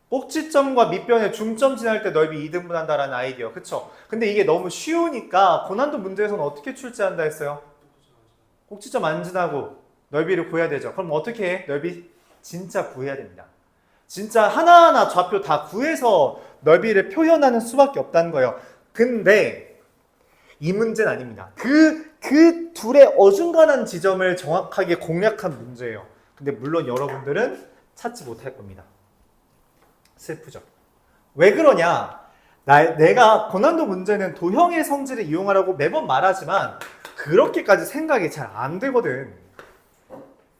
A: 꼭지점과 밑변의 중점 지날 때 넓이 2등분한다라는 아이디어. 그쵸? 근데 이게 너무 쉬우니까 고난도 문제에서는 어떻게 출제한다 했어요? 꼭지점 안 지나고 넓이를 구해야 되죠. 그럼 어떻게 해? 넓이 진짜 구해야 됩니다. 진짜 하나하나 좌표 다 구해서 넓이를 표현하는 수밖에 없다는 거예요. 근데 이 문제는 아닙니다. 그 둘의 어중간한 지점을 정확하게 공략한 문제예요. 근데 물론 여러분들은 찾지 못할 겁니다. 슬프죠. 왜 그러냐? 내가 고난도 문제는 도형의 성질을 이용하라고 매번 말하지만 그렇게까지 생각이 잘 안 되거든.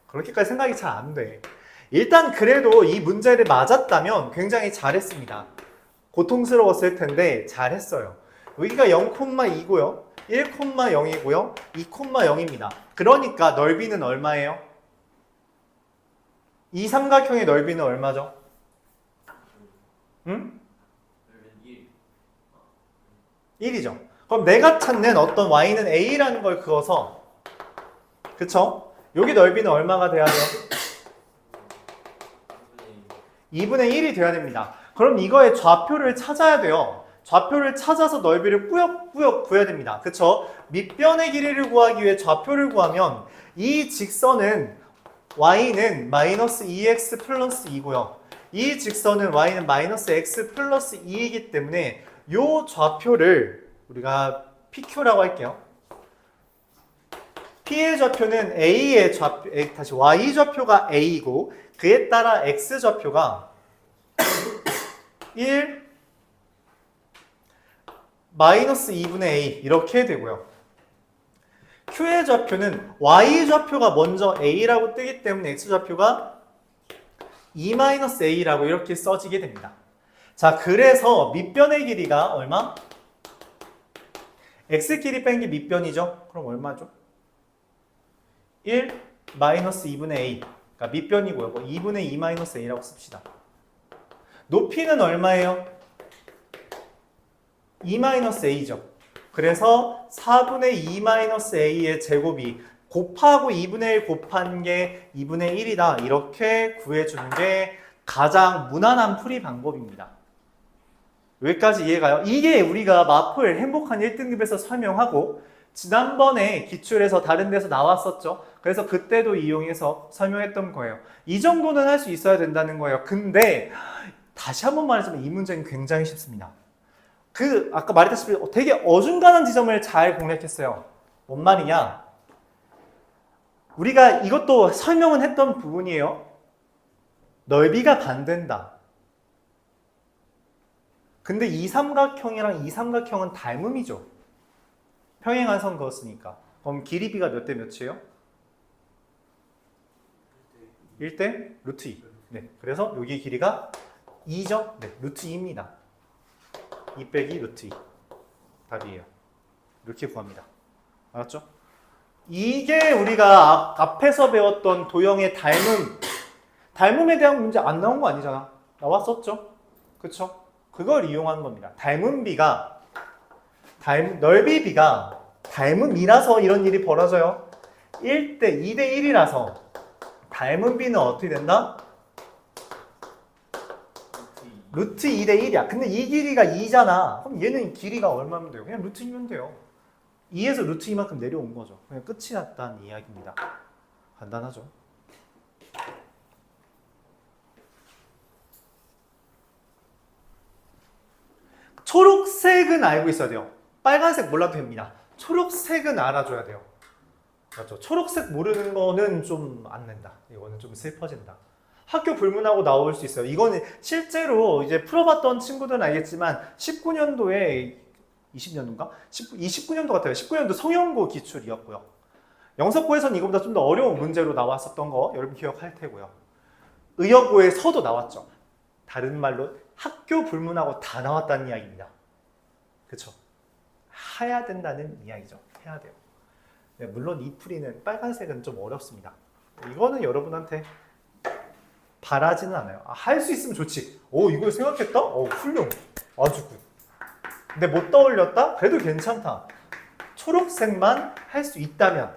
A: 그렇게까지 생각이 잘 안 돼. 일단 그래도 이 문제를 맞았다면 굉장히 잘했습니다. 고통스러웠을 텐데 잘했어요. 여기가 0,2고요. 1,0이고요. 2,0입니다. 그러니까 넓이는 얼마예요? 이 삼각형의 넓이는 얼마죠? 응? 1이죠. 그럼 내가 찾는 어떤 y는 a라는 걸 그어서 그쵸? 여기 넓이는 얼마가 돼야 돼요? 2분의 1이 돼야 됩니다. 그럼 이거의 좌표를 찾아야 돼요. 좌표를 찾아서 넓이를 꾸역꾸역 구해야 됩니다. 그쵸? 밑변의 길이를 구하기 위해 좌표를 구하면 이 직선은 y는 마이너스 2x 플러스 2고요. 이 직선은 y는 마이너스 x 플러스 2이기 때문에 요 좌표를 우리가 PQ라고 할게요. P의 좌표는 A의 좌표, 다시 Y 좌표가 A이고 그에 따라 X 좌표가 1 마이너스 2분의 A 이렇게 되고요. Q의 좌표는 Y 좌표가 먼저 A라고 뜨기 때문에 X 좌표가 2 마이너스 A라고 이렇게 써지게 됩니다. 자, 그래서 밑변의 길이가 얼마? X 길이 뺀 게 밑변이죠? 그럼 얼마죠? 1 마이너스 2분의 A 그러니까 밑변이고요. 2분의 2 마이너스 A라고 씁시다. 높이는 얼마예요? 2 마이너스 A죠. 그래서 4분의 2 마이너스 A의 제곱이 곱하고 2분의 1 곱한 게 2분의 1이다. 이렇게 구해주는 게 가장 무난한 풀이 방법입니다. 여기까지 이해가요? 이게 우리가 마플 행복한 1등급에서 설명하고 지난번에 기출에서 다른 데서 나왔었죠. 그래서 그때도 이용해서 설명했던 거예요. 이 정도는 할 수 있어야 된다는 거예요. 근데 다시 한번 말하자면 이 문제는 굉장히 쉽습니다. 아까 말했다시피 되게 어중간한 지점을 잘 공략했어요. 뭔 말이냐? 우리가 이것도 설명은 했던 부분이에요. 넓이가 반된다. 근데 이 삼각형이랑 이 삼각형은 닮음이죠. 평행한 선 그었으니까. 그럼 길이 b가 몇 대 몇이에요? 1대 루트 2. 네, 그래서 여기 길이가 2죠? 네, 루트 2입니다. 2 빼기 루트 2. 답이에요. 이렇게 구합니다. 알았죠? 이게 우리가 앞에서 배웠던 도형의 닮음에 대한 문제 안 나온 거 아니잖아. 나왔었죠? 그쵸? 그걸 이용하는 겁니다. 넓이 b가 닮음이라서 이런 일이 벌어져요. 1대 2대 1이라서 닮은 b는 어떻게 된다? 루트 2대 1이야. 근데 이 길이가 2잖아. 그럼 얘는 길이가 얼마면 돼요? 그냥 루트 2면 돼요. 2에서 루트 2만큼 내려온 거죠. 그냥 끝이 났다는 이야기입니다. 간단하죠? 초록색은 알고 있어야 돼요. 빨간색 몰라도 됩니다. 초록색은 알아줘야 돼요. 맞죠? 초록색 모르는 거는 좀 안 된다. 이거는 좀 슬퍼진다. 학교 불문하고 나올 수 있어요. 이거는 실제로 이제 풀어봤던 친구들은 알겠지만 19년도에 20년도인가? 29년도 같아요. 19년도 성형고 기출이었고요. 영석고에서는 이거보다 좀 더 어려운 문제로 나왔었던 거 여러분 기억할 테고요. 의여고에서도 나왔죠. 다른 말로 학교 불문하고 다 나왔다는 이야기입니다. 그쵸? 해야 된다는 이야기죠. 해야 돼요. 네, 물론 이 풀이는 빨간색은 좀 어렵습니다. 이거는 여러분한테 바라지는 않아요. 할 수 있으면 좋지. 오, 이걸 생각했다? 훌륭. 아주 굿. 근데 못 떠올렸다? 그래도 괜찮다. 초록색만 할 수 있다면.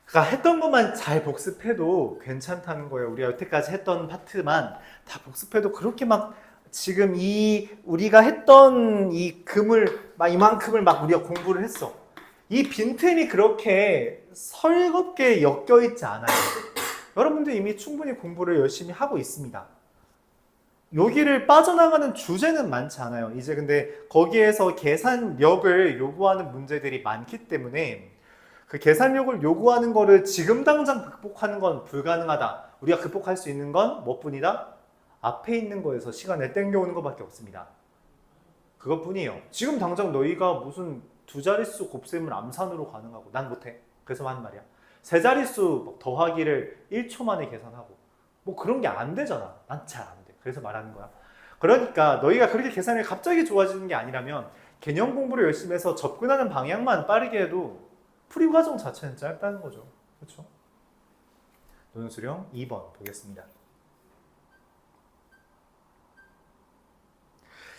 A: 그러니까 했던 것만 잘 복습해도 괜찮다는 거예요. 우리가 여태까지 했던 파트만 다 복습해도 그렇게 막 지금 우리가 했던 이 금을 이만큼을 막 우리가 공부를 했어. 이 빈틈이 그렇게 설겁게 엮여 있지 않아요. 여러분들 이미 충분히 공부를 열심히 하고 있습니다. 여기를 빠져나가는 주제는 많지 않아요. 이제 근데 거기에서 계산력을 요구하는 문제들이 많기 때문에 그 계산력을 요구하는 거를 지금 당장 극복하는 건 불가능하다. 우리가 극복할 수 있는 건 뭐뿐이다? 앞에 있는 거에서 시간을 땡겨오는 것밖에 없습니다. 그것뿐이에요. 지금 당장 너희가 무슨 두 자릿수 곱셈을 암산으로 가능하고 난 못해. 그래서 하는 말이야. 세 자릿수 더하기를 1초 만에 계산하고 뭐 그런 게 안 되잖아. 난 잘 안 돼. 그래서 말하는 거야. 그러니까 너희가 그렇게 계산이 갑자기 좋아지는 게 아니라면 개념 공부를 열심히 해서 접근하는 방향만 빠르게 해도 풀이 과정 자체는 짧다는 거죠. 그렇죠? 논술형 2번 보겠습니다.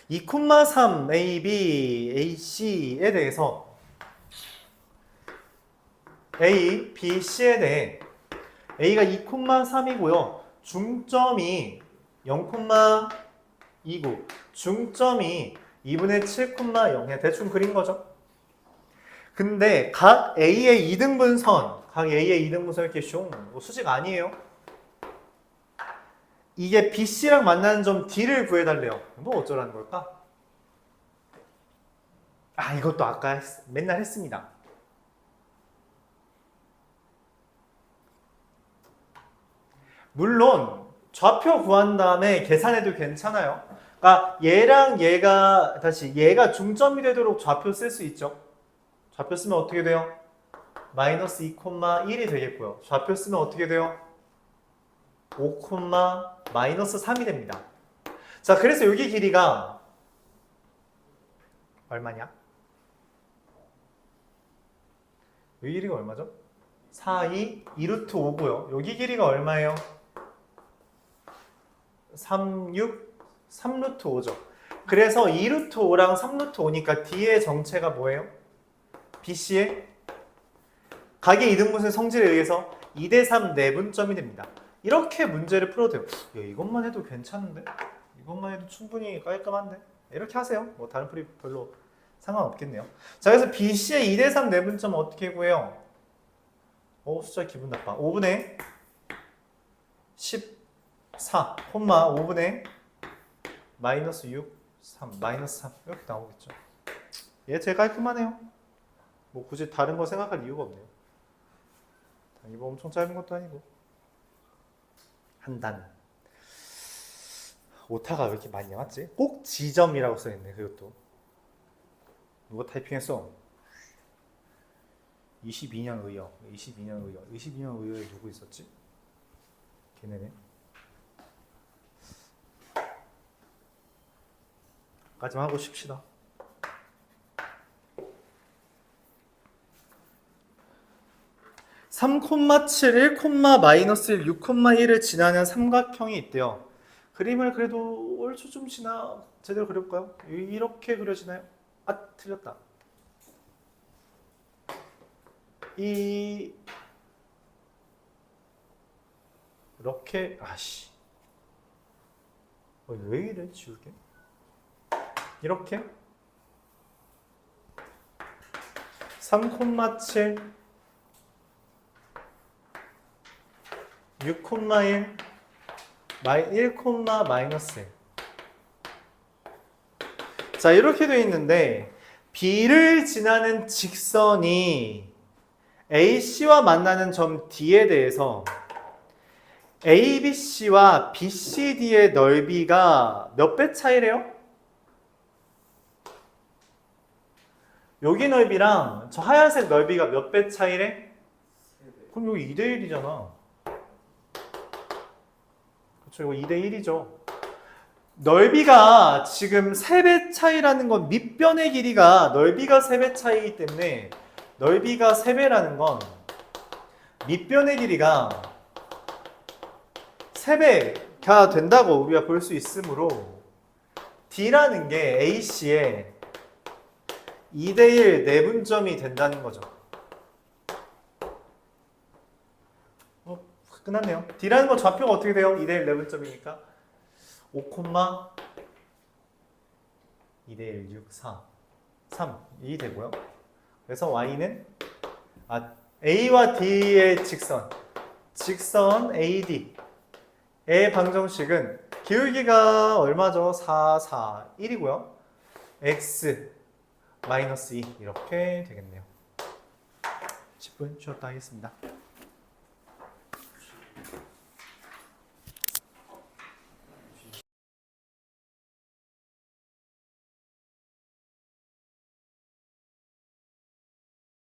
A: 2,3 AB, AC에 대해서 A, B, C에 대해 A가 2,3이고요. 중점이 0,29, 중점이 2분의 7,0 그냥 대충 그린 거죠. 근데 각 A의 이등분선, 각 A의 이등분선 이렇게 슝, 뭐 수직 아니에요. 이게 BC랑 만나는 점 D를 구해달래요. 뭐 어쩌라는 걸까? 아, 이것도 아까 맨날 했습니다. 물론 좌표 구한 다음에 계산해도 괜찮아요. 그러니까 얘랑 얘가 얘가 중점이 되도록 좌표 쓸 수 있죠. 좌표 쓰면 어떻게 돼요? 마이너스 2,1이 되겠고요. 좌표 쓰면 어떻게 돼요? 5, 마이너스 3이 됩니다. 자, 그래서 여기 길이가 얼마냐? 여기 길이가 얼마죠? 4, 2, 2루트 5고요. 여기 길이가 얼마예요? 3, 6, 3루트 5죠. 그래서 2루트 5랑 3루트 5니까 D의 정체가 뭐예요? BC의 각의 이등분수의 성질에 의해서 2대 3 내분점이 됩니다. 이렇게 문제를 풀어도 돼요. 야, 이것만 해도 괜찮은데? 이것만 해도 충분히 깔끔한데? 이렇게 하세요. 뭐 다른 풀이 별로 상관없겠네요. 자, 그래서 BC의 2대 3 내분점 어떻게 구해요? 숫자 기분 나빠. 5분의 14, 5분의 마이너스 6, 3, 마이너스 3 이렇게 나오겠죠. 얘 제일 깔끔하네요. 뭐 굳이 다른 거 생각할 이유가 없네요. 이거 엄청 짧은 것도 아니고. 한 단. 오타가 왜 이렇게 많이 나왔지? 꼭 지점이라고 써있네. 그것도 누가 타이핑했어? 22년 의여. 22년 의여에 누구 있었지? 걔네네. 까지만 하고 쉽시다. 3,7, 1, 마이너스 1, 6,1을 지나는 삼각형이 있대요. 그림을 그래도 얼추 좀 제대로 그려볼까요? 이렇게 그려지나요? 아, 틀렸다. 이렇게, 아씨. 왜 이래, 지울게? 이렇게 3,7 6,1 1, 마이너스 1. 자, 이렇게 되어 있는데 B를 지나는 직선이 AC와 만나는 점 D에 대해서 ABC와 BCD의 넓이가 몇 배 차이래요? 여기 넓이랑 저 하얀색 넓이가 몇 배 차이래? 그럼 여기 2대 1이잖아. 그렇죠. 이거 2대 1이죠. 넓이가 지금 3배 차이라는 건 밑변의 길이가 넓이가 3배 차이이기 때문에 넓이가 3배라는 건 밑변의 길이가 3배가 된다고 우리가 볼 수 있으므로 D라는 게 AC의 2대1 내분점이 된다는 거죠. 끝났네요. D라는 건 좌표가 어떻게 돼요? 2대1 내분점이니까 5, 2대1, 6, 4, 3이 되고요. 그래서 Y는 A와 D의 직선 AD의 방정식은 기울기가 얼마죠? 4, 4, 1이고요. X 마이너스 2 이렇게 되겠네요. 10분 쉬었다 하겠습니다.